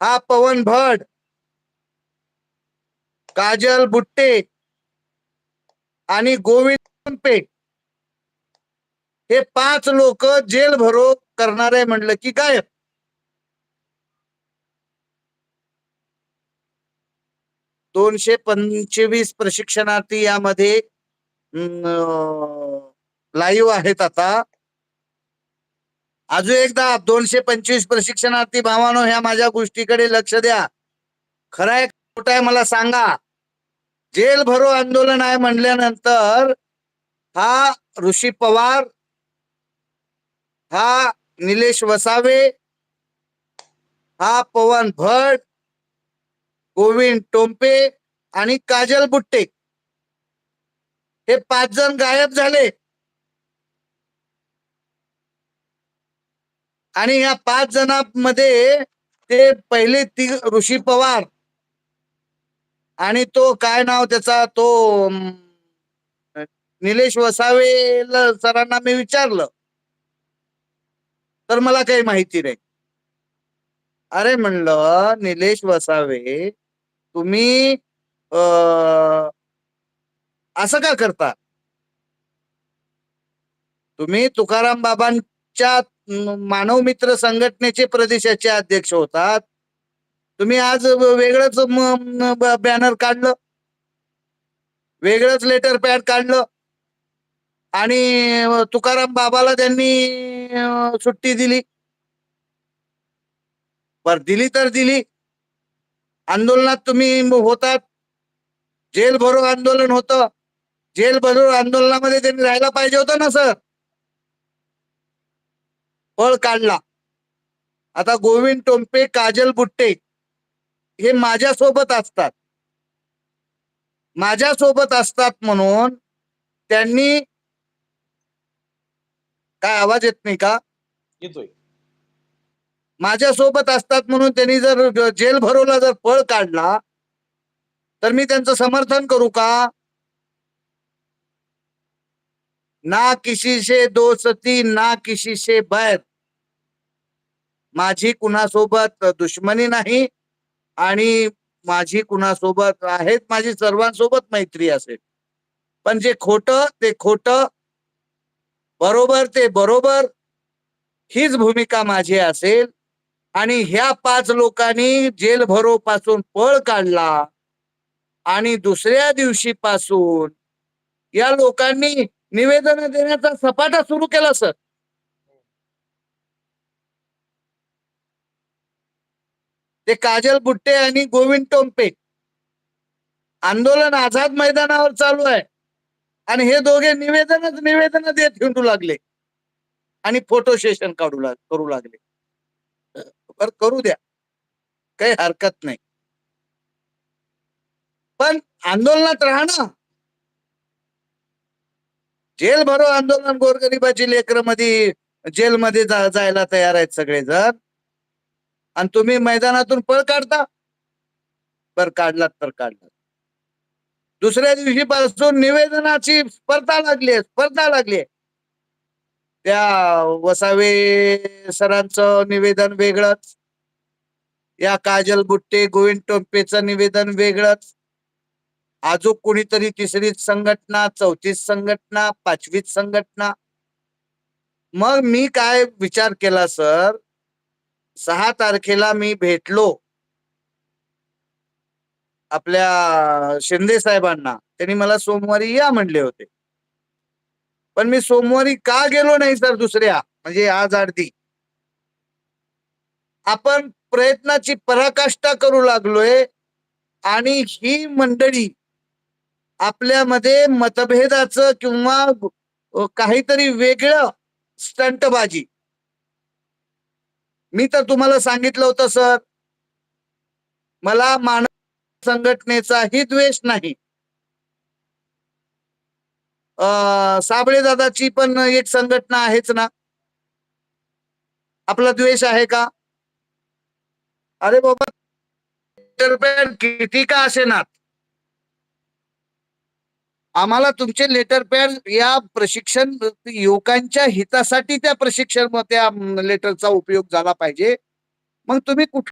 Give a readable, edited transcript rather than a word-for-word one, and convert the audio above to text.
हा पवन भट, काजल बुट्टे आणि गोविंद पेठ हे 5 लोक जेल भरो करणारे म्हणलं की गायब. दोनशे 25 प्रशिक्षणार्थी यामध्ये लाईव्ह आहेत. आता अजून एकदा 225 प्रशिक्षणार्थी भावानो, ह्या माझ्या गोष्टीकडे लक्ष द्या. खरं आहे खोटं आहे मला सांगा. जेल भरो आंदोलन आहे म्हणल्यानंतर हा ऋषी पवार, हा निलेश वसावे, हा पवन भट, गोविंद टोंपे आणि काजल बुट्टे हे 5 जण गायब झाले. आणि या 5 जणांमध्ये ते पहिले ऋषी पवार आणि तो काय नाव त्याचा, तो निलेश वसावे सरांना मी विचारलं तर मला काही माहिती नाही. अरे म्हणलं निलेश वसावे, तुम्ही असं का करता? तुम्ही तुकाराम बाबांच्या मानव मित्र संघटनेचे प्रदेशाचे अध्यक्ष होतात. तुम्ही आज वेगळंच बॅनर काढलं, वेगळंच लेटर पॅड काढलं आणि तुकाराम बाबाला त्यांनी सुट्टी दिली. बर दिली तर दिली, आंदोलनात तुम्ही होतात. जेल भरो आंदोलन होतं, जेल भरो आंदोलनामध्ये त्यांनी राहायला पाहिजे होतं ना सर. पळ काढला. आता गोविंद टोंपे, काजल बुट्टे हे माझ्यासोबत असतात, माझ्यासोबत असतात म्हणून त्यांनी, काय आवाज येत नाही का? येतोय. माझ्यासोबत असतात म्हणून त्यांनी जर जेल भरोला जर पळ काढला तर मी त्यांचं समर्थन करू का? ना किसी से दोस्ती ना किसी से बैर, माझी कुणासोबत दुश्मनी नाही आणि माझी कुणासोबत आहेत, माझी सर्वांसोबत मैत्री असेल. पण जे खोटं ते खोटं, बरोबर ते बरोबर, हीच भूमिका माझी असेल. आणि ह्या 5 लोकांनी जेल भरो पासून पळ काढला आणि दुसऱ्या दिवशी पासून या लोकांनी निवेदन देण्याचा सपाटा सुरू केला सर. ते काजल बुट्टे आणि गोविंद टोंपे, आंदोलन आझाद मैदानावर चालू आहे आणि हे दोघे निवेदन देत हिंडू लागले आणि फोटो सेशन करू लागले. पर करू द्या, काही हरकत नाही, पण आंदोलनात राहणं. जेल भरो आंदोलन, गोरगरिबाची लेकरं मध्ये जेलमध्ये जायला तयार आहेत सगळेजण आणि तुम्ही मैदानातून पळ काढता. पर काढलात तर काढलात. दुसऱ्या दिवशी पासून निवेदनाची स्पर्धा लागली. त्या वसावे सरांचं निवेदन वेगळंच, या काजल बुट्टे गोविंद टोंपेचं निवेदन वेगळंच, अजून कोणीतरी 3री संघटना, 4थी संघटना, 5वी संघटना. मग मी काय विचार केला सर, 6 तारखेला मी भेटलो आपल्या शिंदे साहेबांना. त्यांनी मला सोमवारी या म्हणले होते, पण मी सोमवारी का गेलो नाही सर दुसऱ्या, म्हणजे आज अर्धी आपण प्रयत्नाची पराकाष्ठा करू लागलोय आणि ही मंडळी आपल्यामध्ये मतभेदाचं किंवा काहीतरी वेगळं स्टंटबाजी. मी तर तुम्हाला सांगितलं होतं सर, मला मानव संघटनेचाही द्वेष नाही. साबळे दादाची पण एक संघटना आहेच ना, आपला द्वेष आहे का? अरे बाबा, किती का असेना, आम्हाला तुमचे लेटर पॅड या प्रशिक्षण युवकांच्या हितासाठी त्या प्रशिक्षण त्या लेटरचा उपयोग झाला पाहिजे. मग तुम्ही कुठे